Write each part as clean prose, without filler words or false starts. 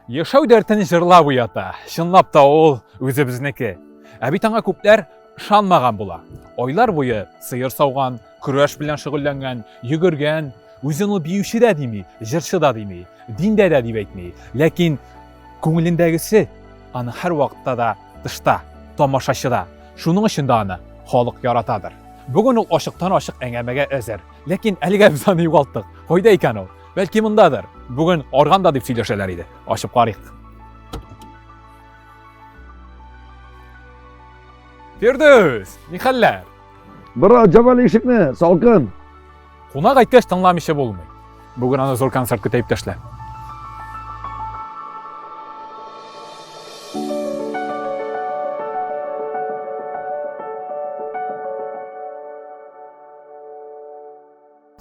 Яшау дәртін жырлап уята, шынлап та ол өзімізнекі. Бит аңа күпләр шанмаған була. Ойлар бойы сыйыр сауған, күрәш белән шөгыльләнгән, йөгергән, үзен ул биюче дә дими, җырчы да дими, диндә дә дип әйтми. Ләкин күңелендәгесе аны һәр вакытта да тышта, тамашачыда. Шуның өчен дә аны халык яратадыр. Бүген ул ачыктан-ачык әңгәмәгә әзер. Ләкин әлегә без аны югалттык. Кайда икән ул? Бәлки мондадыр. Бүген арганда дип сөйләшәләр иде. Ачып карыйк. Фирдүс, ни хәлләр? Бара, жабал ишекне, салкын. Кунак әйткәч тыңламыйча булмый. Бүген аны зур концерт көтәп ташлар.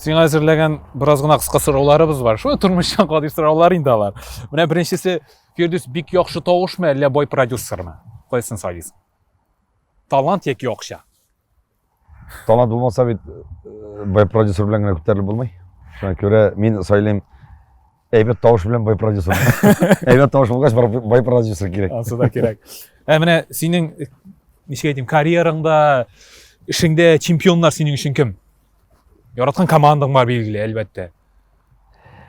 Сиңа әзерләгән бераз гына кыска сорауларыбыз бар. Шу тормыштан кадәр сораулар инде алар. Менә беренчесе, Фирдүс бик яхшы тавышмы, әллә бай продюсермы? Кайсын сайлыйсың? Талант яки акча? Талант булмаса бит бай продюсер белән генә күтәрелеп булмый. Шуңа күрә мин сайлыйм әйбәт тавыш белән бай продюсер. Әйбәт тавыш булгач бай продюсер кирәк. Ансы да кирәк. Менә синең ничек әйтим, карьераңда, эшеңдә чемпионнар синең өчен кем? Яраткан командаң бар билгеле, әлбәттә.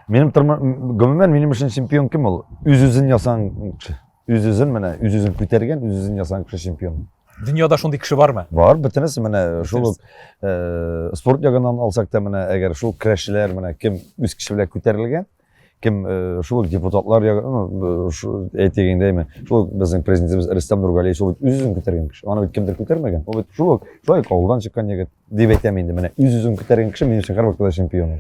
Гомумән минем өчен чемпион кем ул? Үз-үзен ясаган кеше. Үз-үзен менә, үз-үзен күтәргән, үз-үзен ясаган кеше чемпион. Дөньяда шундый кеше бармы? Бар, бөтенесе менә шул спорт ягыннан алсак та менә әгәр шул көрәшчеләр менә кем үз кеше белән күтәрелгән, кем шул депутатлар шул әйтегендәйме, шул безнең президентыбыз Рөстәм Нургалиев шул үз-үзен күтәргән кеше. Аны бит кемдер күтәрмәгән. Ул бит шул авылдан чыккан егет дип әйтәм инде менә. Үз-үзен күтәргән кеше минем өчен һәрвакытта чемпион.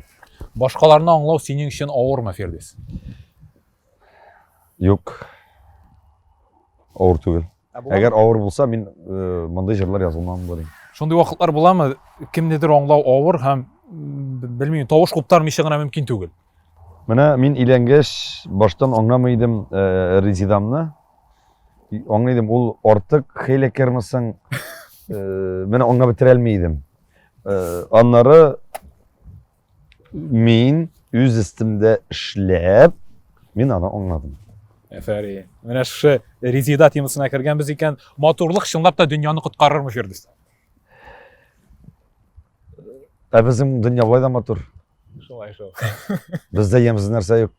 Башкаларны аңлау синең өчен авырмы, Фирдүс? Юк. Авыр түгел. Әгәр авыр булса, мин мондай җырлар язылмам булыр. Шундый вакытлар буламы? Кемнедер аңлау авыр һәм белмим, тавыш куптармыйча гына мөмкин түгел. Менә мин өйләнгәч баштан аңламый идем Резидамны. Аңлый идем, ул артык хәйләкәрмесең, менә аңлап бетерә алмый идем. Аннары мин үз истемдә эшләп, мин аны аңладым. Әфәри. Менә шу Резида темасына кергәнбез икән, матурлык чынлап та дөньяны коткарырмы, Фирдүс? Безнең дөнья булай да матур. Шулай шул. Бездә ямсыз нәрсә юк.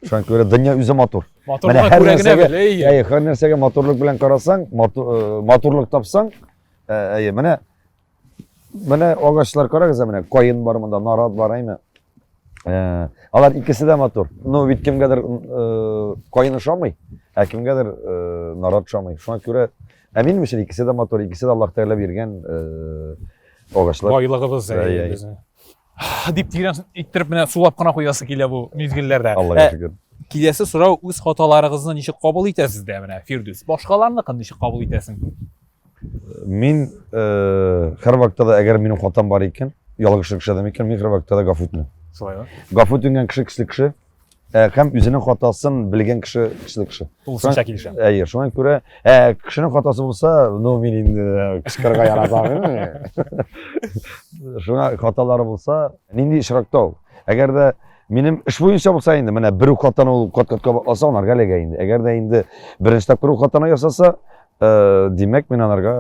Шуңа күрә дөнья үзе матур. Матурлык күрә генә бел, һәр нәрсәгә матурлык белән карасаң, матурлык тапсаң, менә агачлар карагыз, менә каен бар монда, нарат бар, әйме. Алар икесе дә матур. Ну, бит кемгәдер каен ошамый, кемгәдер нарат ошамый. Шуңа күрә мин өчен икесе дә матур, икесе дә Аллаһ Тәгалә биргән агачлар. Байлыгыбыз безнең. Дип тигән иттереп менә сулап кына куясы килә бу мизгелләрдә. Аллаһка шөкер. Киләсе сорау, үз хаталарыгызны ничек кабул итәсез дә менә, Фирдүс? Башкаларныкын ничек кабул итәсең? Мин һәр вакытта да әгәр минем хатам бар икән, ялгыш кеше дә икән, мин һәр вакытта да гафу итмим. Шулаймы? Гафу иткән кеше, һәм үзенең хатасын белгән кеше кеше. Тулысынча килешәм. Шуңа күрә, кешенең хатасы булса, ну мин инде кычкырырга яратам. Шуңа хаталары булса, нинди очракта ул? Әгәр дә минем эш буенча булса инде, менә бер хатаны ул кат-катка бакласа, анарга эләгә инде. Әгәр дә инде беренче тапкыр хатаны ясаса, димәк мин анарга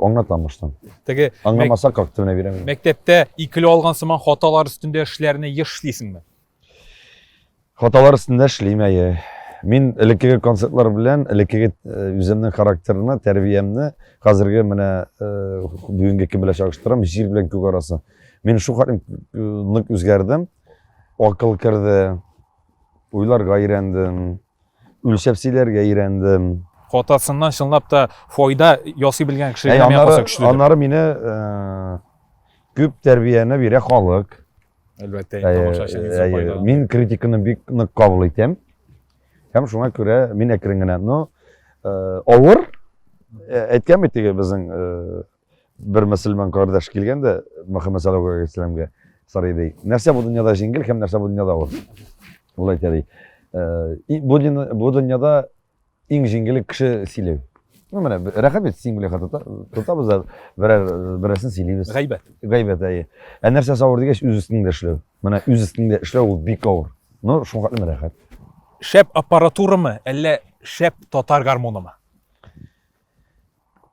аңлатам баштан. Теге аңламаса как-то менә бирәм. Мәктәптә икеле алган сыман хаталар өстендә эшләрне еш эшлисеңме? Хаталар өстендә эшлим, әйе. Мин элеккеге концертлар белән, элеккеге үземнең характерны, тәрбиямне хәзерге менә бүгенге кем белән чагыштырам, җир белән күк арасы. Мин шу нык үзгәрдем, акыл керде, уйларга өйрәндем, үлчәп сөйләргә өйрәндем. Хатасыннан чынлап та файда ясый белгән кеше генә калса көчле. Аннары мине күп тәрбияне бирә халык. Әлбәттә, тамашачы. Мин критиканы бик нык кабул итәм. Һәм шуңа күрә мин әкрен генә, авыр әйткән бит теге безнең бер мөселман кардәш килгәндә, Мөхәммәд саллаллаһу алейһи ва сәлләмгә сорый ди. Нәрсә бу дөньяда җиңел һәм нәрсә бу дөньяда авыр? Ул әйтә ди. Бу дөньяда иң җиңел кеше сөйләү. Менә рәхәт бит син белән тотабыз да берәрсен сөйлибез. Гайбәт, әйе. Нәрсә авыр дигәч үз өстендә эшләү. Менә үз өстендә эшләү ул бик авыр. Ну, шуңа рәхәт. şep aparaturu mu, elle şep tatar garmonu mu?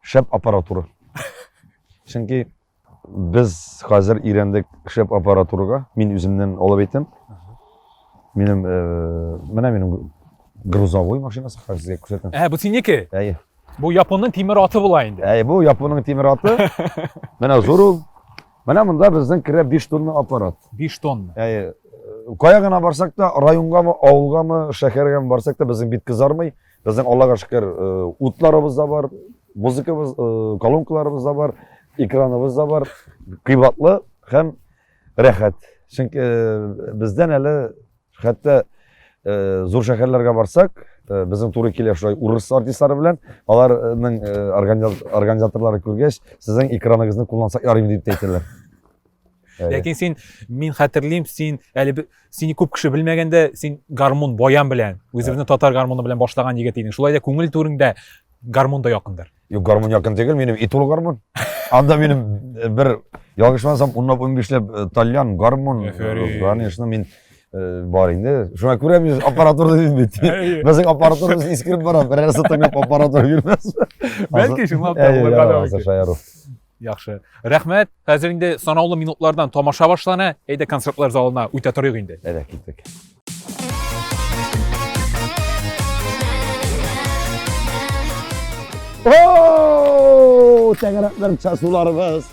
Şep aparaturu. Çünkü biz hazır İran'da şep aparaturuga, min üzümden olab ettim. Benim грузовой maşinası sizge ko'rsataman. Bu siniki. Әйе. Bu Japonun timir atı bula indi. Әйе, bu Japonның temir atı. Mana zo'r ul. Mana bunda bizden kire 5 tonna aparat. 5 ton. Әйе. Kayagına barsak da rayonga mı, avulga mı, şekerge mi barsak da bizim bit kızarmay. Bizden Allah'a şükür utlarımız da var, muzikamız, kolonkalarımız da var, ekranımız da var. Kıymetli hem rahat. Çünkü bizden hele hatta zor şehirlerge barsak, bizim turu kile şuray Urus artistleri bilen, onların organizatorları körgeç, sizin ekranınızı kullansak yarım deyip deytirler. Lekin sen min hatırlayayım seni көп kişi bilmegende sen garmon boyan bilen, özübüzün tatar garmonu bilen başlagan yigit edin. Şulay da көңүл турыңда garmon da yakındır. Yok garmon yakın değil, benim itulu garmon. Anda benim bir yalgışmansam 10-15 talyan garmon. Конечно, men бар indi. Şuna göre biz aparatur da bilmedik. Bizim aparaturumuz iskirip var. Bir arası tanıp aparatur bilmez. Belki şunlap da olur. Yaxşı. Rəhmət. Hazır indi sanallı minutlardan tamaşa başlana, eydə konsertlər zalına uyta turuyuq indi. Evet, gittik. Ooo, tegerekler çasularımız.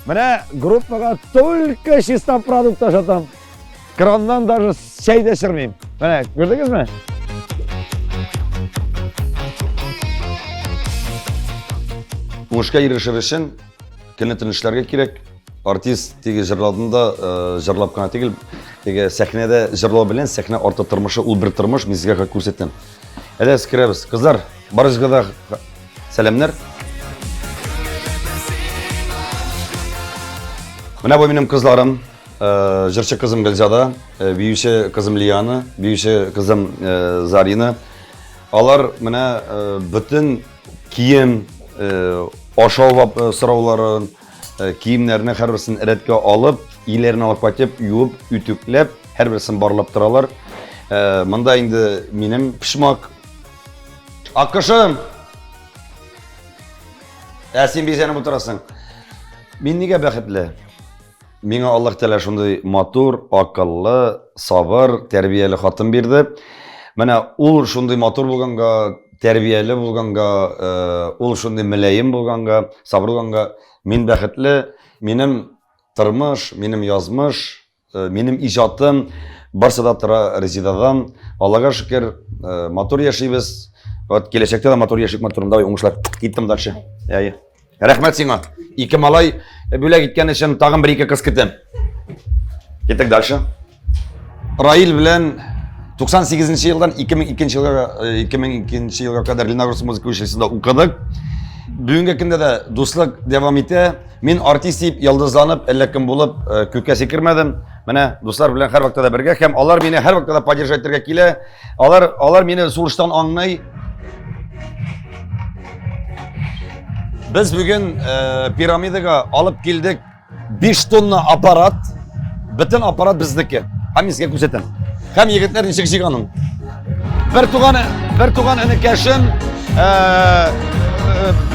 Mene gruppaga только чисто продукт taşıtam. Krandan даже şey de sürmeyeyim. Mene gördünüz mü? Ушка ерішіп үшін кенетінішілерге керек. Артист теге жырладында жырлап қана тегіл. Теге сәхнеде жырлау білен, сәхне орта тұрмышы, ол бір тұрмыш, мен сізге көрсеттім. Әлі скіребіз. Қыздар, барышға да сәлемдер. Мына bu benim kızlarım. Jırçı kızım Gülzada, büyüşe kızım Liyana, büyüşe kızım Zarina. Alar mına bütün kiyim, aşağı sıraların, kiyimlerini her birisini eretke alıp, iyilerini alıp katıp, yuvup, ütüklep, her birisini barlap duralar. Mında indi benim pişmak. Akkışım! Sen bir sene bu tarafsın. Ben nege bəxtli? Mene Allah Teala şunday motor, akıllı, sabır, terbiyeli hatun berdi. Mana ol şunday motor bolganga, terbiyeli bolganga, ol şunday mülayim bolganga, sabır bolganga men bəxtli. Menim turmuş, menim yazmış, menim ijatım barsa da tura rezidadan. Allah'a şükür motor yaşayız. Gelecekte de motor yaşayıp motorumda oңuшлар. Gittim dalşı. Yayi. Rahmet sana. İki malay böyle gitken için tağın bir iki kız gittim. Gittik dalşı. Rail bilen 98. yıldan 2002 yılga kadar Lenagros Müzik Училищесinde okudık. Bugünkü günde de dostluk devam etti. Men artist deyip yıldızlanıp, ellekim bulup kökke sekirmedim. Mene dostlar bilen her vakti de birge. Hem onlar beni her vakti de поддержать ettirge kile. Onlar beni soğuştan anlay. Biz bugün piramidaga alıp geldik 5 tonna aparat. Bütün aparat bizdeki. Hem sizge körseten. Hem yigitlerin çıkışıganın. Bir tuğan enikeşim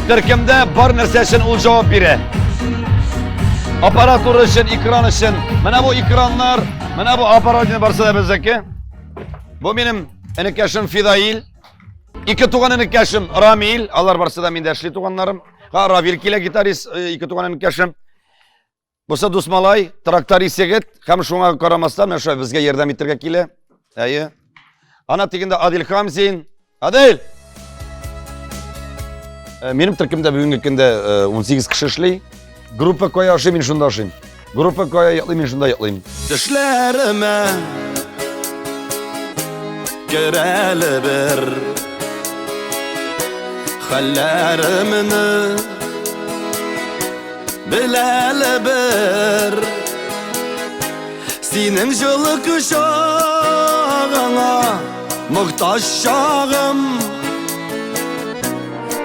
Türkimde bar nerse için ol cevap biri. Aparatür için, ekran için. Mana bu ekranlar, mana bu aparat varsa da bizdeki. Bu benim enikeşim Fidail. İki tuğan enikeşim Ramil. Allah varsa da mindeşli tuğanlarım. Ravil kile gitarist, iki tuğan enikeşim. Busa Dusmalay, traktorist yigit. Hem şuna karamasdan, men bizge yardım ettirge kile. Әйе. Ана тегінде Adil Hamzin. Adil! Менің Türkімде бүгінгі күнде 18 кіші ішлей. Группа koya aşı, мен şunda aşıyım. Группа koya yatlıyım, men şunda yatlıyım. Düşlerime göreli bir hallerimini bileli bir senin yolu kuşağına muhtaç şağım.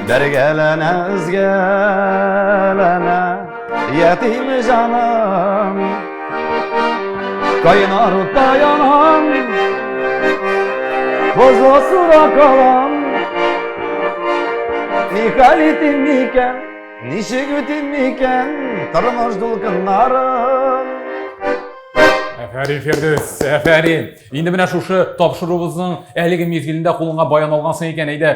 Bergelene özgelene yetim canım. Kaynar dayanan Boza sura kalan Nikalitin miken Nişegütin miken Taramaş dolkınların Әфәрин Фирдус, әфәрин. Инде менә шушы тапшыруыбызның әлеге мезгилендә кулыңа баян алгансың икән, әйдә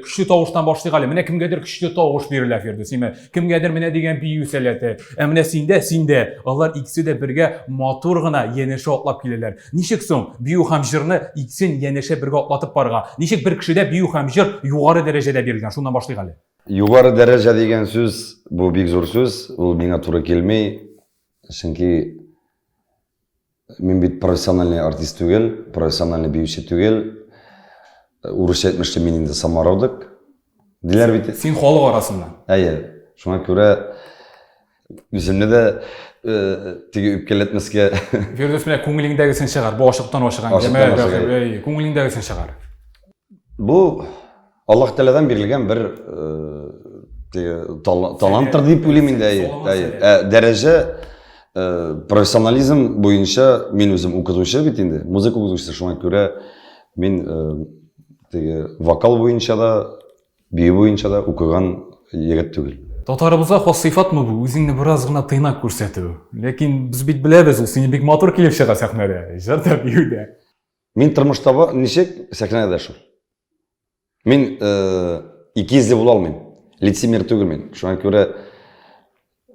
көчле тавыштан башлыйк әле. Менә кемгәдер көчле тавыш бирелә Фирдус, кемгәдер менә дигән бию сәләте. Ә менә синдә, алар икесе дә бергә матур гына янәшә атлап киләләр. Ничек соң бию һәм җырны икесен янәшә бергә атлатып барырга? Ничек бер кешедә бию һәм җыр югары дәрәҗәдә бирелгән? Шуннан башлыйк әле. Югары дәрәҗә дигән сүз, бу бик зур сүз, ул миңа туры килмәй, чөнки мин бит профессиональный артист түгел, профессиональный биюче түгел. Урысча әйтмешчә мин инде самородок. Диләр бит. Син халык арасында. Әйе, шуңа күрә үземне дә теге үпкәләтмәскә. Фирдус менә күңелеңдәгесен чыгар, бу ашыктан ашыган. Күңелеңдәгесен чыгар. Бу Аллаһ Тәгаләдән бирелгән бер таланттыр дип уйлыйм инде. Дәрәҗә профессионализм буенча мин үзем укытучы бит инде, музыка укытучысы, шуңа күрә мин вокал буенча да, бию буенча да укыган егет түгел. Татарыбызга хас сыйфатмы бу? Үзеңне бераз гына тыйнак күрсәтү. Ләкин без бит беләбез, ул сине бик матур килеп чыга сәхнәдә, җырда, биюдә. Мин тормышта ничек сәхнәдә шул. Мин икизле була алмыйм, лицемер түгел мин. Шуңа күрә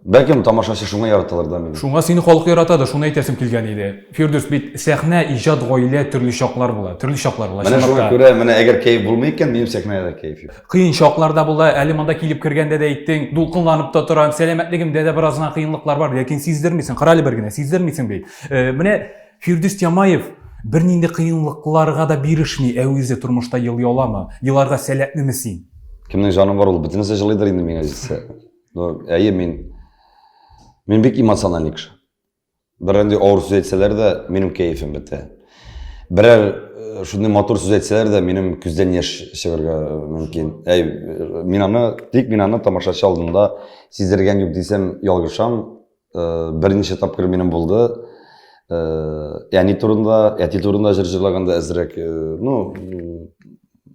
бәлкем тамашачы шуңа яраталар да мине. Шуңа сине халык яратады, шуны әйтәсем килгән иде. Фирдус бит сәхнә, иҗат, гаилә төрле чаклар була, Менә шуңа күрә, менә әгәр кайф булмый икән, минем сәхнәдә кайф юк. Кыен чакларда була, әле монда килеп кергәндә дә әйттең, дулкынланып та торам, сәламәтлегемдә дә бераз гына кыенлыклар бар, ләкин сиздермисең, кара әле бер генә, сиздермисең бит. Менә Фирдус Ямаев бернинди кыенлыкларга да бирешми, ә үзе тормышта елый аламы? Еларга сәләтлеме син? Кемнең җаны бар ул, бөтенесе җылыйдыр инде миңа җитсә. Әйе, Мин бик эмоциональный кеше. Берәнди авыр сүз әйтсәләр дә, минем кәефем бетә. Берәр шундый матур сүз әйтсәләр дә, минем күздән яшь чыгарга мөмкин. Мин аны тамашачы алдында сиздергән юк дисәм, ялгышам. Берничә тапкыр минем булды. Әти турында җыр җырлаганда әзрәк,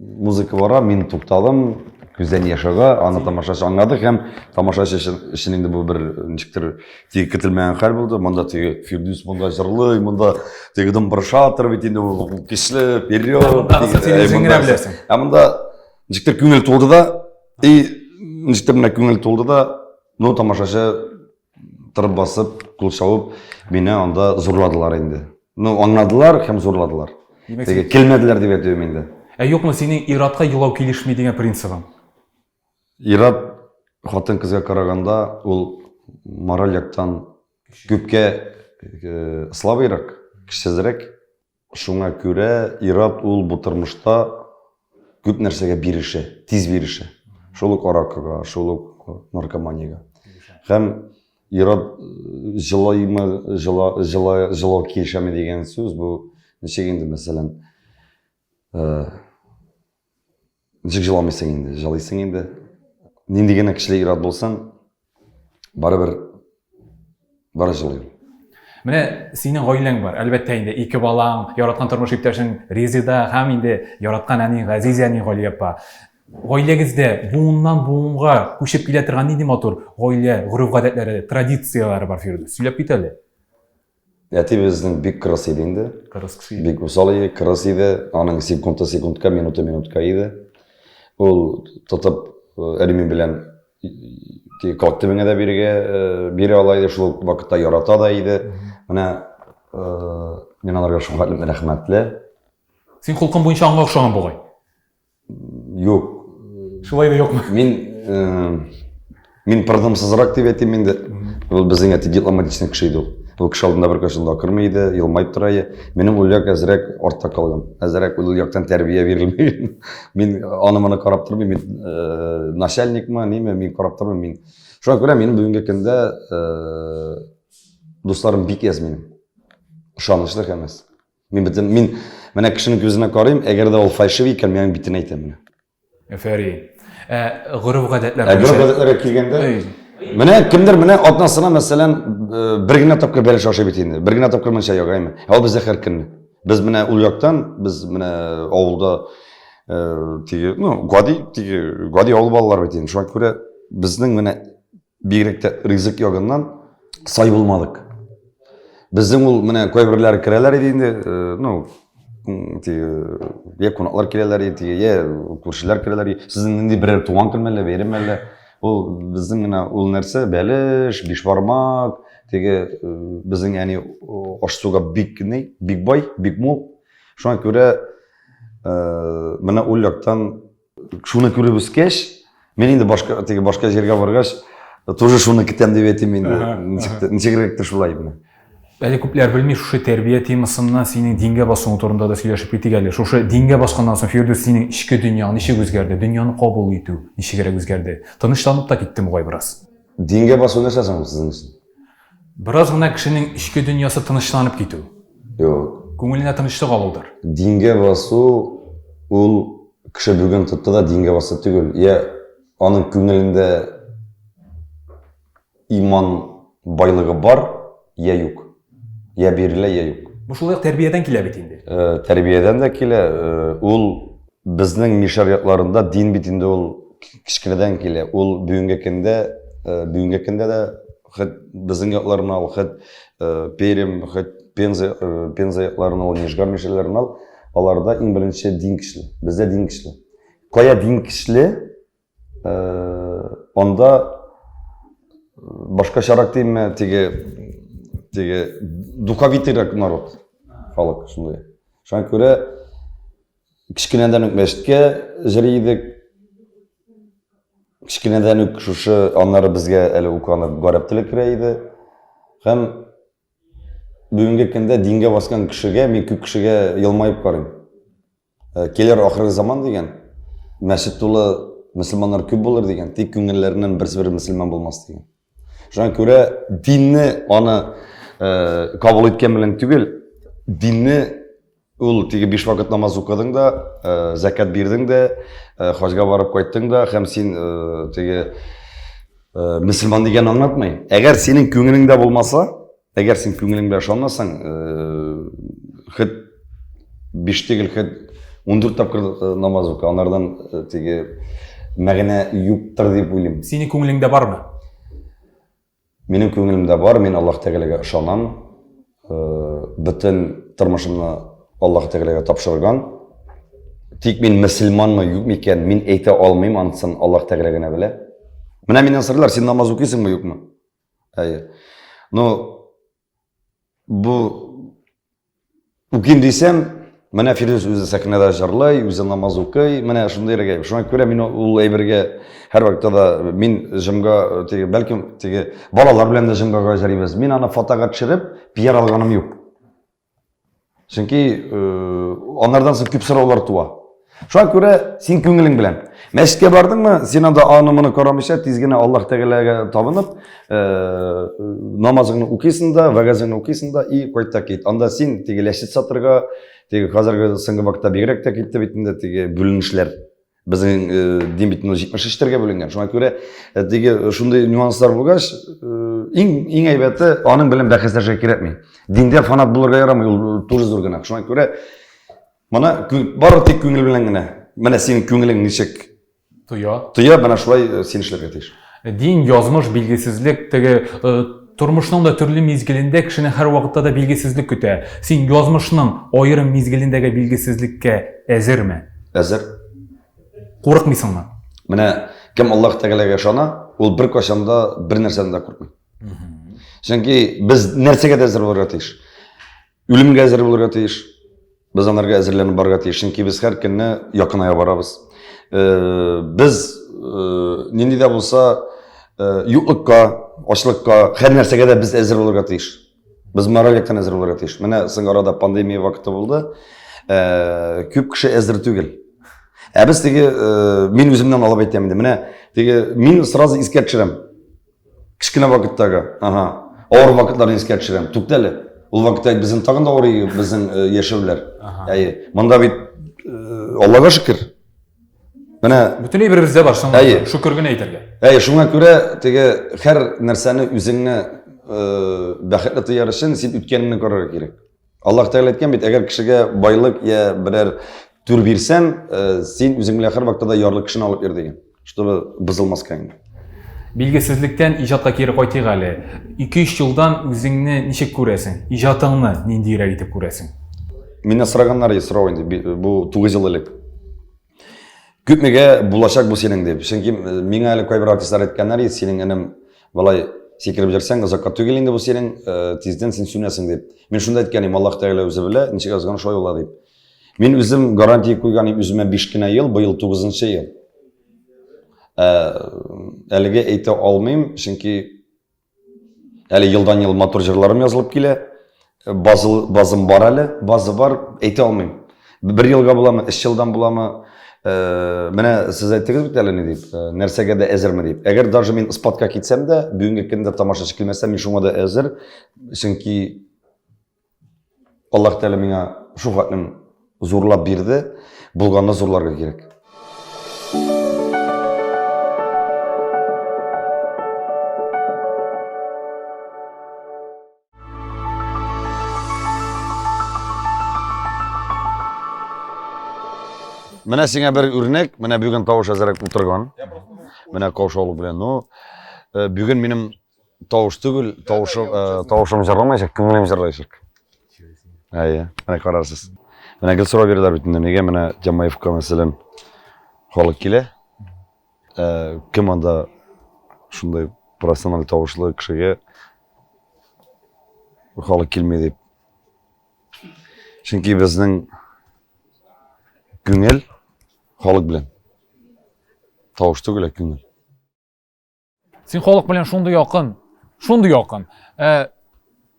музыка бара, мин тукталдым. Күздән яшәгә, аны тамашачы аңлады һәм тамашачы өчен инде бу бер ничектер тиге көтелмәгән хәл булды. Монда тиге Фирдус монда җырлый, монда тиге дымбыр шатыр бит инде ул кишле, вперед. Монда ничектер күңел тулды да, ничектер менә күңел тулды да, тамашачы тырып басып, кул шавып, мине анда зурладылар инде. Аңладылар һәм зурладылар. Тиге килмәделәр дип әйтәм инде. Юкмы синең иратка елау килешми дигән принцибың? Ират хатын кызга караганда ул мораль яктан күпкә слабыйрак, кичсезрәк. Шуңа күрә Ират ул бу тормышта күп нәрсәгә бирешә, тиз бирешә. Шул ук аракыга, шул ук наркоманияга. Һәм Ират җылау килешәме дигән сүз бу ничек инде мәсәлән ничек җыламыйсың инде, җылыйсың инде. Нинди генә кешеле Ират булсаң, барыбер җылый. Менә синең гаиләң бар, әлбәттә инде 2 балаң, яраткан тормыш иптәшең Резида һәм инде яраткан әни Газизә Галия апа. Гаиләгездә буыннан буынга күчеп килә торган нинди матур гаилә гореф-гадәтләре, традицияләре бар Фирдус. Сөйләп кит әле. Әти безнең бик кырыс иде инде. Бик усал иде, кырыс иде. Аның секундка, минутка иде. Ул тотып Әлимен белән коктебеңә дә бире ала иде, шул вакытта ярата да иде. Менә мин аларга шуңа рәхмәтле. Син холкың буенча аңа охшаган бугай. Юк. Шулай да юкмы? Мин продымсызрак дип әйтим инде. Ул безнең әти дипломатичный кеше иде ул. Ул кеше алдында бер кашында акырмый иде, елмайып тора иде. Минем ул як әзрәк артта калган. Әзрәк ул яктан тәрбия бирелмәгән. Мин аны-моны карап тормыйм. Мин начальникмы, ниме, мин карап тормыйм. Шуңа күрә минем бүгенге көндә дусларым бик әз минем. Ышанычлы хәмәс. Мин менә кешенең күзенә карыйм, әгәр дә ул фальшивый икән, мин битен әйтәм менә. Афәрин. Гореф-гадәтләр. Гореф-гадәтләргә килгәндә, менә кемдер менә атнасына мәсәлән бер генә тапкыр бәлеш ашый бит инде. Бер генә тапкыр мунча ягаймы. Ул бездә һәр көнне. Biz менә ул яктан, biz менә авылда тиге, гади авыл балалар бит инде. Шуңа күрә безнең менә бигрәк тә ризык ягыннан сай булмадык. Безнең ул менә кайберләре керәләр иде инде, я кунаклар киләләр иде, я күршеләр киләләр иде. Сезнең инде берәр туган көнмәле, бәйрәм мәле. Ул безнең менә ул нәрсә бәлеш, бишбармак, теге безнең яни аш-суга бик бай, бик мул. Шуңа күрә менә ул яктан шуны күреп үскәч, мен инде башка җиргә баргач, тоже шуны көтәм дип әйтим инде. Ничегрәк шулай менә. Әле күпләр белми, шушы тәрбия темасыннан синең дингә басуың турында да сөйләшеп китик әле. Шушы дингә басканнан соң Фирдус синең ичке дөньяң ничек үзгәрде? Дөньяны кабул итү ничегрәк үзгәрде? Тынычланып та китте бугай бераз. Дингә басу нәрсә соң сезнең өчен? Бераз гына кешенең ичке дөньясы тынычланып китү. Юк. Күңеленә тынычлык алудыр. Дингә басу ул кеше бүген тотты да дингә басы түгел. Я аның күңелендә иман байлыгы бар, я юк. Я бирелә, я юк. Бу шулай тәрбиядән килә бит инде. Тәрбиядән дә килә. Ул безнең мишариятларында дин бит инде ул кичкенәдән килә. Ул бүгенге көндә дә безнең якларына ал, Перем, Пенза якларына ал, Нижгар мишәрләренә ал, аларда иң беренче дин кишле. Бездә дин кишле. Кая дин кишле, анда башкачарак димме, теге духовитыйрак народ, халык шундай. Шуңа күрә кичкенәдән үк мәчеткә җыри идек. Кичкенәдән үк шушы аннары безгә әле уканып гарәп теле керә иде. Һәм бүгенге көндә дингә баскан кешегә, мин күп кешегә елмаеп карыйм. Келер ахыргы заман дигән, мәчет тулы мөселманнар күп булыр дигән, тик күңелләреннән берсе-бер мөселман булмас дигән. Шуңа күрә динне аны кабул иткән белән түгел, динне ул теге 5 вакыт намаз укыдың да, закат бирдең дә, хаҗга барып кайттың да, һәм син теге мөселман дигән аңлатмый. Әгәр синең күңелеңдә булмаса, әгәр син күңелеңдә ышанмасаң, 5 түгел, 14 тапкыр намаз укы, анардан теге мәгънә юктыр дип уйлыйм. Синең күңелеңдә бармы? Минем күңелемдә бар, мин Аллаһ Тәгаләгә ышанам. Бөтен тормышымны Аллаһ Тәгаләгә тапшырган. Тик мин мөселманмы, юкмы икән, мин әйтә алмыйм, анысын Аллаһ Тәгалә генә белә. Менә миннән сырлар, син намаз укыйсыңмы, юкмы? Бу укыйм дисәм, менә Фирдус үзе сәкинәдә җырлый, үзе намаз укый, менә шундый рәгәй. Шуңа күрә мин ул әйбергә һәр вакытта да мин җымга теге бәлкем теге балалар белән дә җымга җырлыйбыз. Мин аны фотога төшереп, пиар алганым юк. Чөнки аннардан соң күп сораулар туа. Шуңа күрә син күңелең белән мәчеткә бардыңмы, син анда аны-моны карамыйча тиз генә Аллаһ Тәгаләгә табынып, намазыңны укыйсың да, вәгазыңны укыйсың да и кайта кит. Анда син теге ләшит сатырга, теге хәзерге соңгы вакытта бигрәк тә китте бит инде теге бүленешләр. Безнең дин бит 73-тәргә бүленгән. Шуңа күрә теге шундый нюанслар булгач, иң әйбәте аның белән бәхәсләшергә кирәкми. Диндә фанат булырга ярамый, ул туры зур гына. Шуңа күрә моны бары тик күңел белән генә. Менә синең күңелең ничек тоя, менә шулай син эшләргә тиеш. Дин, язмыш, билгесезлек, теге тормышның да төрле мизгелендә кешене һәр вакытта да билгесезлек көтә. Син язмышның аерым мизгелендәге билгесезлеккә әзерме? Әзер. Курыкмыйсыңмы? Менә кем Аллаһ Тәгаләгә ышана, ул бер кашанда бер нәрсәдән дә куркмый. Чөнки без нәрсәгә дә әзер булырга тиеш. Үлемгә әзер булырга тиеш. Без анарга әзерләнеп барырга тиеш. Чөнки без һәр көнне якыная барабыз. Без нинди дә булса юклыкка, ачлыкка, һәр нәрсәгә дә без әзер булырга тиеш. Без мораль яктан әзер булырга тиеш. Менә соң арада пандемия вакыты булды. Күп кеше әзер түгел. Без теге мин үземнән алып әйтәм инде. Менә теге мин сразу искә төшерәм. Кичкенә вакыттагы, авыр вакытларны искә төшерәм. Туктале. Ул вакытта безнең тагын да авырый безнең яшәүләр. Монда бит Аллаһка шөкер. Менә бөтенләй беребездә бар, шөкер генә әйтергә. Шуңа күрә теге һәр нәрсәне үзеңне бәхетле тояр өчен син үткәнеңне карарга кирәк. Allah Teala etken bit, eğer kişiye baylık ya birer tür birsen, sen üzün bilen her vaktada yarlı kişini alıp yer degen. Чтобы bızılmaz kayın. Bilgisizlikten ijatqa keri qaytayıq әле. 2-3 yıldan özüңni nичек күрәсең? Ижатыңны ниндирәк итеп күрәсең? Minne sıraganlar ya sıra oynadı, bu 9 yıl elek. Köpmege bulaşak bu senin deyip. Çünkü mine әле кайбер артистлар etkenler ya senin enem valay sekirip jersen, zakka tögelinde bu senin tizden sen sünnesin deyip. Men şunda etkenim Allah Teala özü bile, nичек azgana şoy ola deyip. Men özüm garantiye koyganim özüme 5 yıl, bu yıl 9. yıl. Әлеге әйтә алмыйм, çünkü әле yıldan yıl motor jırlarım yazılıp kile. Bazım var әле, bazı var, әйтә алмыйм. 1 yılga bulamı, 3 yıldan bulamı, mene siz ayттыңыз бит әле не deyip, нәрсәгә дә әзерме deyip. Әгәр даже мен испатка китсәм дә, бүгенге көндә тамашачы килмәсә, мен шуңа да әзер, çünkü Allah Teala миңа шу хатны зурлап бирде, булганны зурларга кирәк. Менә сиңа бер үрнәк, менә бүген тавыш әзерәк утырган. Менә каушаулык белән. Ну, бүген минем тавыш түгел, тавышым җырламаячак, күңелем җырлаячак. Әйе, менә карарсыз. Менә гел сорау бирделәр бит инде, нигә менә Җамаевка мәсәлән халык килә. Кем анда шундай профессиональ тавышлы кешегә халык килмәй дип. Чөнки безнең күңел халык белән. Тавыш түгел, күңел. Син халык белән шундый якын.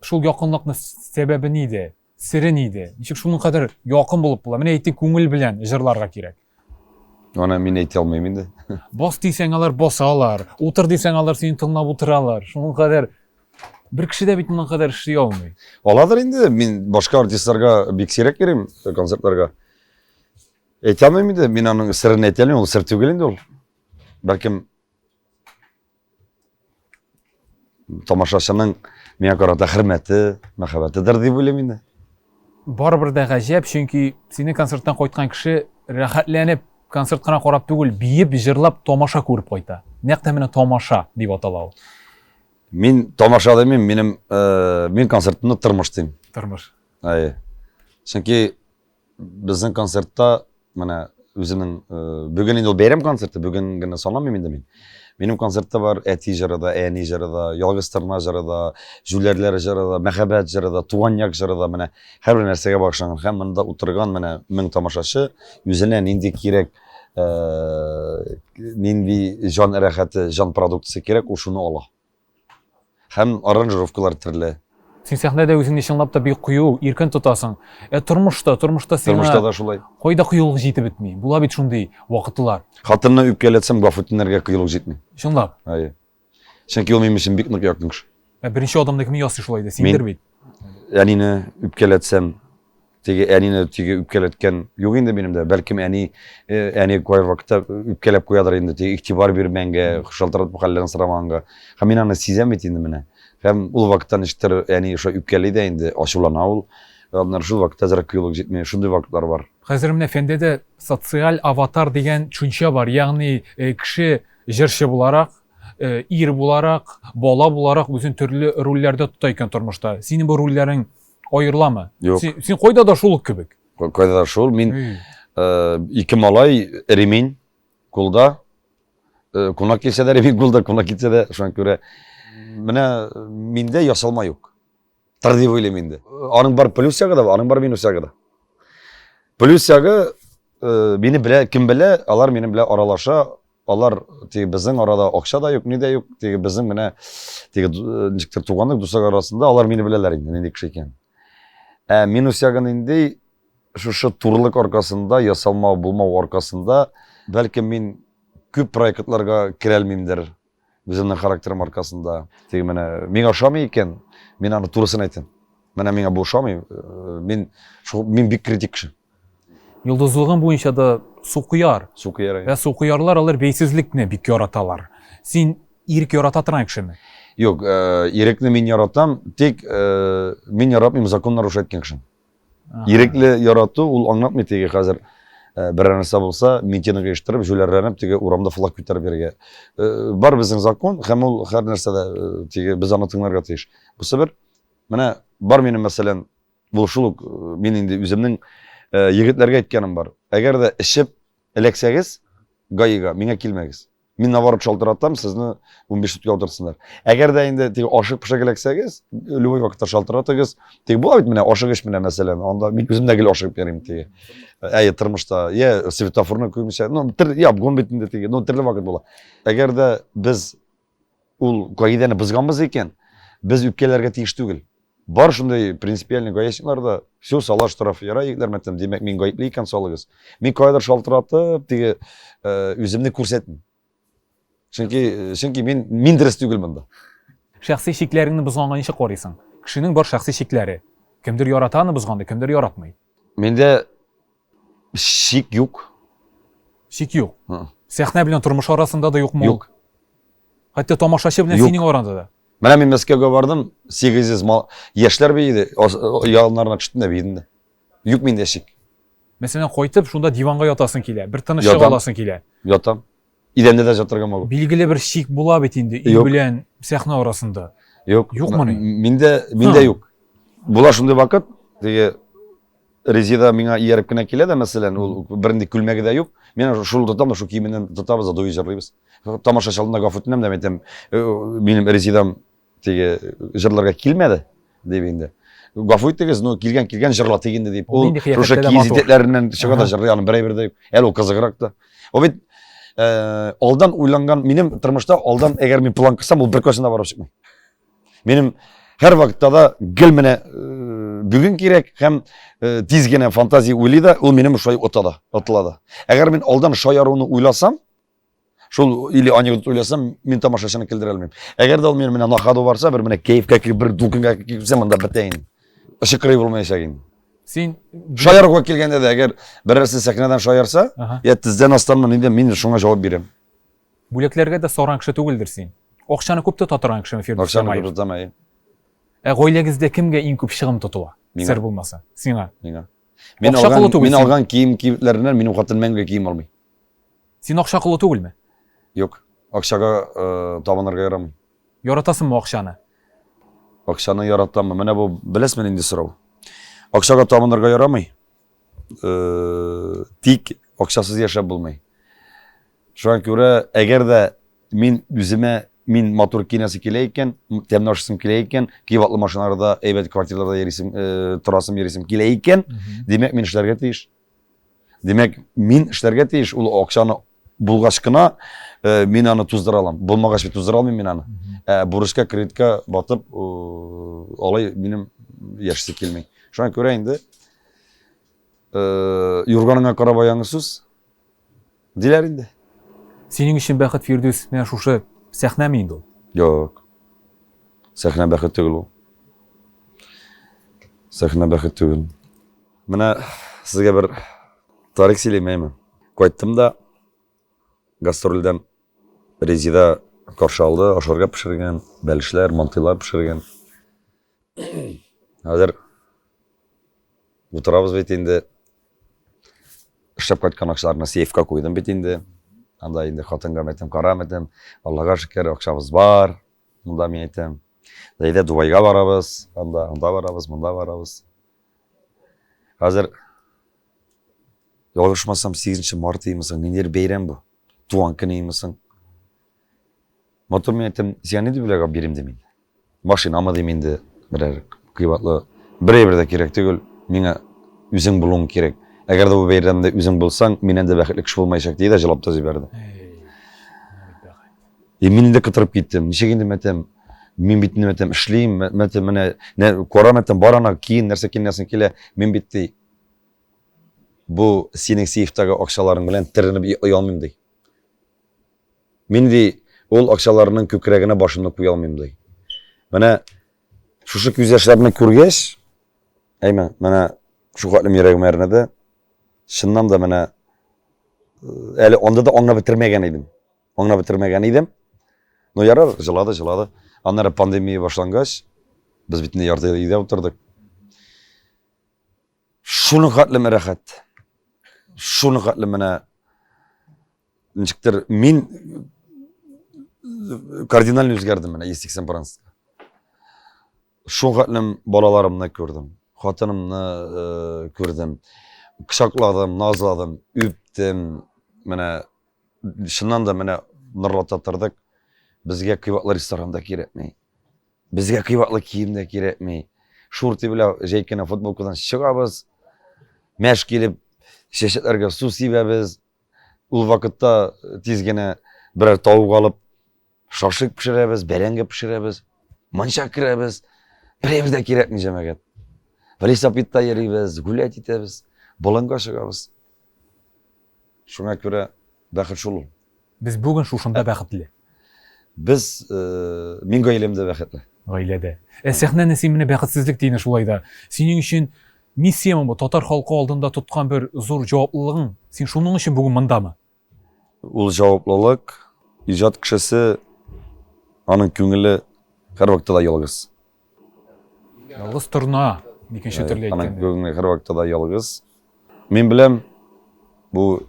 Шул якынлыкны сәбәбе ниде? Сире ниде? Ничек шуның кадәр якын булып була? Менә әйттең, күңел белән җырларга кирәк. Аны мин әйтә алмыйм инде. Бас дисәң алар басалар, утыр дисәң алар сине тыңлап утыралар. Шуның кадәр бер кеше дә бит моның кадәр эшли алмый. Аладыр инде, мин башка артистларга бик сирәк йөрим концертларга. Әйтә алмыйм инде, мин аның сырын әйтә алмыйм, ул сыр түгел инде ул. Бәлкем тамашачының миңа карата хөрмәте, мәхәббәтедер дип уйлыйм инде. Барыбер дә гаҗәп, чөнки сине концерттан кайткан кеше рәхәтләнеп, концертка карап түгел, биеп, җырлап, тамаша күреп кайта. Нәкъ менә тамаша дип атала ул. Мин тамаша демим, мин концертны тормыш дим. Тормыш. Әйе. Чөнки безнең концертта менә үзенең бүген инде ул бәйрәм концерты, бүген генә санамыйм инде мин. Минем концертта бар әти җырыда, әни җырыда, ялгыз тырна җырыда, җүләрләр җырыда, мәхәббәт җырыда, туган як җырыда, менә һәр бер нәрсәгә багышланган. Һәм монда утырган менә 1000 тамашачы үзенә нинди кирәк, нинди җан рәхәте, җан продукциясе кирәк, ул шуны ала. Һәм аранжировкалар төрле. Син сәхнәдә үзеңне чынлап та бик кыю, иркен тотасың. Тормышта сиңа да шулай. кайда кыюлык җитеп бетми. Була бит шундый вакытлар. Хатынны үпкәләтсәм, гафу үтенергә кыюлык җитми. Чынлап. Әйе. Чөнки ул минем өчен бик нык якын кеше. Беренче адамда кем ясый шулай да, синдер бит. Әнине үпкәләтсәм, теге әнине теге үпкәләткән юк инде минем дә. Бәлкем әни кайбер вакытта үпкәләп куядыр инде, теге игътибар бирмәнгә, шалтыратып хәлләрен сорамаганга. Һәм мин аны сизәм бит инде менә. Һәм ул вакытта ничектер әни ошо үпкәли дә инде, ачулана ул. Алар шул вакытта зрак кыюлык җитми, шундый вакытлар бар. Хәзер менә фәндә социаль аватар дигән төшенчә бар. Ягъни кеше җырчы буларак, ир буларак, бала буларак үзен төрле рольләрдә тота икән тормышта. Синең бу рольләрең аерыламы? Юк. Син кайда да шул ук кебек. Кайда да шул. Мин ике малай ремень кулда, кунак килсә дә ремень кулда, кунак китсә дә, шуңа күрә менә миндә ясалма юк. Тар дип уйлыйм инде. Аның бар плюс ягы да, аның бар минус ягы да. Плюс ягы мине белә, кем белә, алар минем белән аралаша, алар теге безнең арада акча да юк, ни дә юк, теге безнең менә теге ничектер туганлык, дуслык арасында алар мине беләләр инде, нинди кеше икән. Минус ягын инде шушы турлык аркасында, ясалма булмау аркасында, бәлкем мин күп проектларга керә алмыймдыр. Безнең характерым аркасында. Теге менә миңа ошамый икән, мин аны турысын әйтәм. Менә миңа бу ошамый, мин бик критик кеше. Йолдызлыгың буенча да сукуяр. Сукуяр. Вә сукуярлар алар бәйсезлекне бик яраталар. Син ирек ярата торган кешеме? Юк, ирекне мин яратам, тик мин яратмыйм закон нарушать иткән кешене. Ирекле ярату ул аңлатмый теге хәзер бер нәрсә булса, митинг оештырып, җүләрләнеп теге урамда флаг күтәреп бирергә. Бар безнең закон, һәм ул һәр нәрсәдә теге без аны тыңларга тиеш. Бу сәбәп менә бар минем мәсәлән, бу шул ук мин инде үземнең егетләргә әйткәнем бар. Әгәр дә эчеп эләксәгез, гаига миңа килмәгез. Мин наворот шалтыратам, сезне 15 сутка утыртсыннар. Әгәр дә инде теге ашык пышык эләксәгез, любой вакытта шалтыратыгыз. Теге була бит менә ашык эш менә мәсәлән, анда мин үзем дә гел ашык берим теге. Тормышта, светофорны күмсә, обгон битендә теге, төрле вакыт була. Әгәр дә без ул гаидәне бозганбыз икән, без үпкәләргә тиеш түгел. Бар шундай принципиальный гаишникларда все сала штраф яра егетләр мәктәп, димәк мин гаипле икән салыгыз. Мин кайдыр шалтыратып, теге үземне күрсәтмим. Чөнки мин дөрес түгел монда. Шәхси шикләреңне бозганга ничек карыйсың? Кешенең бар шәхси шикләре. Кемдер ярата аны бозганды, кемдер яратмый. Миндә шик юк. Шик юк. Сәхнә белән тормыш арасында да юкмы? Юк. Хәтта тамашачы белән Юк. синең араңда да. Менә мин Мәскәүгә бардым, 800 яшьләр бейде, ялыннарына төштем дә бейдем. Юк миндә шик. Мәсәлән, кайтып шунда диванга ятасың килә, бер тынычлык Ятам. аласың килә. Ятам. Идәндә дә ятырга могу. Билгеле бер шик була бит инде үй Юк. белән сәхнә арасында. Юк. Юкмы ни? Миндә юк. Була шундый вакыт, теге Резида миңа ияреп кенә килә дә, мәсәлән, ул бернинди күлмәге дә юк. Мен шул тотам да шул киеменнән тотабыз да дуй җырлыйбыз. Тамашачы алдында гафу үтенәм дә, әйтәм, минем Резидам теге җырларга килмәде дип инде. Гафу итегез, килгән җырла тегенде дип. Ул шушы кизитләреннән чыга да җырлый, аны берәй дә юк. Әле ул кызыграк да. Ул бит алдан уйланган, минем тормышта алдан әгәр мин план кысам, ул бер кашында барып чыкмый. Минем һәр вакытта да гел менә бүген кирәк һәм тиз генә фантазия уйлый да, ул минем шулай отыла да. Әгәр мин алдан шаяруны уйласам, шул или анекдот уйласам, мин тамашачыны килдерә алмыйм. Әгәр дә ул минем менә нахаду барса, бер менә кайфка бер дулкынга килсәм, анда бетәйин. Шыкрый булмаячак инде. Син Шаяруга килгәндә дә әгәр берәрсе сәхнәдән шаярса, тиздән астаннан инде мин шуңа җавап бирәм. бүләкләргә дә саран кеше түгелдер син. Акчаны күп тотарган кеше Фирдус Акчаны Самаев. күп тотамай. Гаиләгездә кемгә иң күп чыгым тотыла? Миңа. Сер булмаса, сиңа. Миңа. Акча Мин алган киемләреннән минем хатын мәңге кием алмый. Син акча кылы түгелме? Юк. Акчага табынырга ярамый. Яратасыңмы акчаны? Акчаны яратамы? Менә бу беләсме инде сорау. Акчага табынырга ярамый. Тик акчасыз яшәп булмый. Шуңа күрә, әгәр дә мин үземә матур кинәсе килә икән, тәмле ашысым килә икән, кыйбатлы машиналарда, әйбәт квартираларда йөрисем, торасым йөрисем килә икән, димәк мин эшләргә тиеш. Димәк мин эшләргә тиеш, ул акчаны булгач кына мин аны туздыра алам. Булмагач бит туздыра алмыйм мин аны. Бурычка, кредитка батып, алай минем яшәсе килмәй. Шуңа күрә инде юрганыңа карап аяңы сүз диләр инде. Синең өчен бәхет Фирдус менә шушы сәхнәме инде ул? Юк. Сәхнә бәхет түгел ул. Сәхнә бәхет түгел. Менә сезгә бер тарих сөйләмәйме. Кайттым да гастрольдән Резида каршы алды, ашарга пешергән, бәлешләр, мантыйлар пешергән. Хәзер утырабыз бит инде. Эшләп кайткан акчаларны сейфка куйдым бит инде. Анда инде хатынга әйтәм, карам әйтәм, Аллага шөкер, акчабыз бар. Монда мин әйтәм. Әйдә Дубайга барабыз, анда барабыз, монда барабыз. Хәзер ялгышмасам 8 март имсың, ниндидер бәйрәм бу. Туган көне имсың. Мотор мен әйтәм, сиңа дип беләгә бирим дим инде. Машинамы дим инде, берәр кыйбатлы, берәр дә кирәк түгел, миңа үзең булуың кирәк. Әгәр дә бу бәйрәмдә үзең булсаң, миннән дә бәхетле кеше булмаячак диде, җылап та җибәрде. Мин инде кытырып киттем. Ничек инде мәтәм, мин бит мәтәм эшлим, мәтәм менә карам мәтәм барана киен, нәрсә кинәсен килә, мин бит ди. Бу синең сейфтагы акчаларың белән теренеп ой алмыйм ди. Мин ди ул акчаларның күкрәгенә башымны куя алмыйм ди. Менә шушы күз яшьләрне күргәч, әйме, менә шу хәтлем йөрәгем әрнәде. Шыннан да менә әле анда да аңлап бетермәгән идем. Но ярар, җылады. Аннары пандемия башлангач, без бит инде ярты өйдә утырдык. Şunu katlı merahat. Şunu katlı mena nişiktir min kardinal özgerdim mena 180 Fransız. Şu katlı balalarımla gördüm. Hatanımla gördüm. Kışakladım, nazladım, üptüm. Mena şundan da mena nırlatatırdık. Bizge kıyvatlı restoranda gerekmeyi. Bizge kıyvatlı kiyimde gerekmeyi. Şurti bile jeykene futbolkudan çıkabız. Meş gelip şeşetlerge su sibemiz. Ul vakitte tizgene birer tavuk alıp şaşık pişiremiz, berenge pişiremiz, manşak kiremiz. Bir de gerekmeyeceğim eget. Velisa pitta yeriyiz, gullet itemiz, bolanga çıkabız. Şuna göre bakış olur. Biz bugün şuşunda bəxtli. Biz min gaylemde bakıtlı. Gailede. Səhne nesimine bəxtsizlik deyini şulayda. Senin için missiyamı bu Tatar halkı aldığında tutkan bir zor cavaplılığın. Sen şunun için bugün mında mı? Ул жауаплылык ижад кишиси анын көңүлү ар убакта да ялгыз. Yalğız turna. Ikinci türlü Анын aytganda. көңүлү ар убакта да ялгыз. Мен билем бул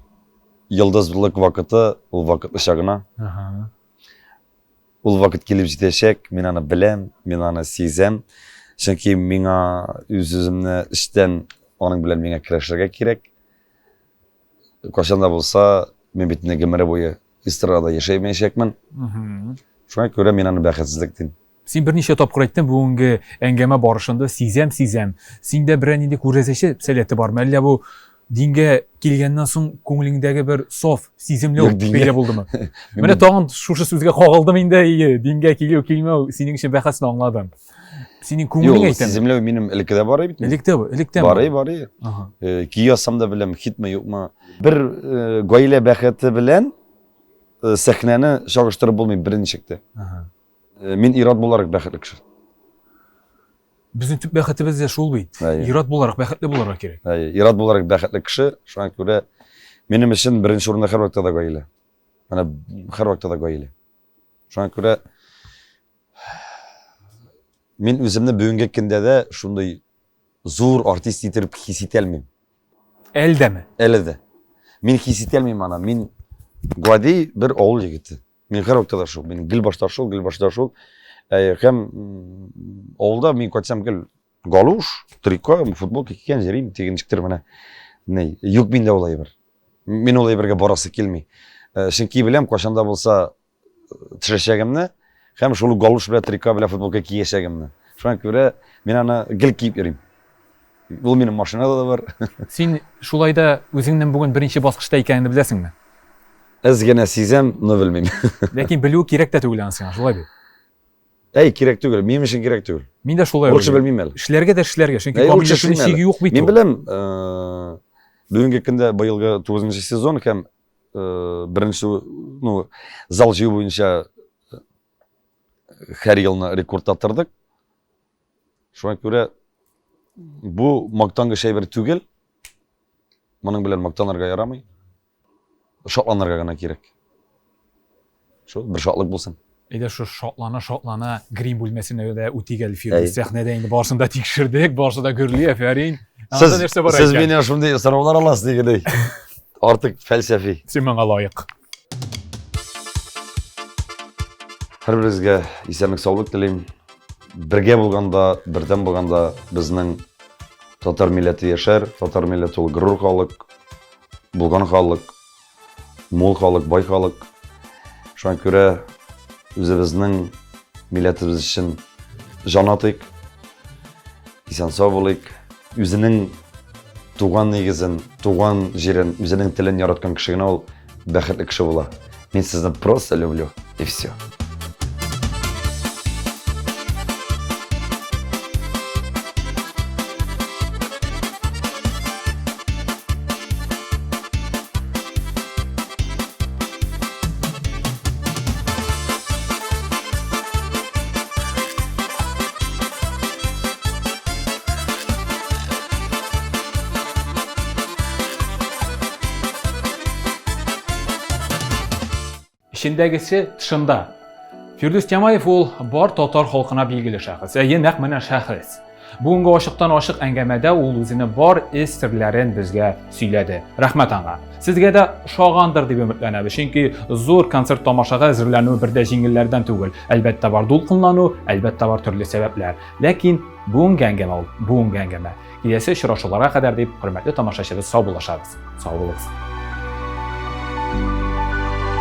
йылдыздылык вакыты, бул вакыт ышагына. Aha. Бул вакыт келип жетешек, мен аны билем, мен аны сезем. Чөнки миңа үз-өзүмнү иштен анын билен миңа кирешерге керек. Качан да болса, мен битине гөмүрө бою истирада жашаймайшекмин. Шуңа көрө мен аны бәхетсизлик дейм. Sen bir neçe tapkır ettin bugünkü engeme barışında sizem. Sende bir indi kurezeşi seleti var mı? Eller bu dinge kilgenden soň koňulingdäki bir sof, sizimli Yok, dinge- beýle boldymy? Mene tagyn şuşy sözge kagaldym inde dinge kilýär kilmä senin için bähasny anladym. Senin koňulyň Yok, aýtdym. sizimle benim elikde var bit. Elikde Bari. Aha. Ki yazsam da bilem hitme yokma. Bir gaile bäheti bilen sahneni şagıştırıp bolmaýyn birinçikde. Aha. Men irad bolarak bähetli kişi. Bizim tüp bähetimiz de şol beýt. Aýe. Irat bolarak bähetli bolarak gerek. İrad bolarak bähetli kişi. Şoňa görä menim için birinçi orunda her wagtda da gaile. Mana her wagtda da gaile. Şoňa görä men özümni bugünkü kinde de şunday zor artist yitirip his etelmeyim. Elde mi? Elede. Men his etelmeyim ana. Men Guadi bir oğul yigiti. Men her wagtda da şol. Men Gilbaşda şol. Hem oğulda men kaçsam gel galuş, triko, futbolka kiygen jerim teginçiktir mana. Ne? Yok mende olay bir. Men olay birge barasy kelmey. Şinki bilem kaçanda bolsa tişeşegimni hem şol galuş bilen triko bilen futbolka kiyeşegimni. Şoňa görä men ana gil kiyip ýörim. Bul menin maşynada da bar. Sen şulayda özüňden bugün birinçi basgyçda ekenini bilesigmi? Ez gene sizem, ne bilmem. Lekin bilýär kerek de tögülen sen, şulay bir. Kerek tügül, benim için kerek tügül. Men de şulay. Oluşu bilmeyim el. İşlerge de işlerge. Çünkü Oluşu komünleşmenin bilmeyim şigi el. yok bit. Men bilem, bugünkü kinde bayılgı 9-njy sezon hem birinci zal jygy boýunça her ýylyny rekord atyrdyk. Şoňa görä bu maktangy şey bir tügel. Munyň bilen maktanarga ýaramaý. Şatlanarga gana kerek. Şu bir şatlyk bolsun. Ede şu şatlana green bölmesine de uti gelip film sahnede indi başında tekşirdik, başında görülüyor aferin. Siz beni şunday sorawlar alasy diýgidey. Artık felsefi. Sen maňa laýyk. Her birizge isenlik sağlık dileýim. Birge bolganda, birden bolganda bizning Tatar milleti ýaşar, Tatar milleti ol gurur halyk, bulgan halyk, mol halyk, bay halyk. Şoňa görä özübizning milletimiz için jan atyk, isen sag bolyk, özüniň tugan negizin, tugan jerin, özüniň tilin yaratgan kişigine ol bähetli kişi bola. Men sizni просто люблю, и всё. İçindegisi dışında. Firdevs Temayev ol bar Tatar halkına bilgili şahıs. Naq mene şahıs. Бүгінгі ашықтан ашық әңгәмәдә ул үзенең бар эз серләрен безгә сөйләде. Рәхмәт аңа. Сезгә дә шагандыр дип өметләнәбез, чөнки зур концерт тамашага әзерләнү бердә җиңелләрдән түгел. Әлбәттә бар дулкынлану, әлбәттә бар төрле сәбәпләр. Ләкин бүгенге әңгәмә ул, бүгенге әңгәмә. Киләсе очрашуларга кадәр дип, хөрмәтле тамашачыбыз, сау булышабыз. Сау булыгыз.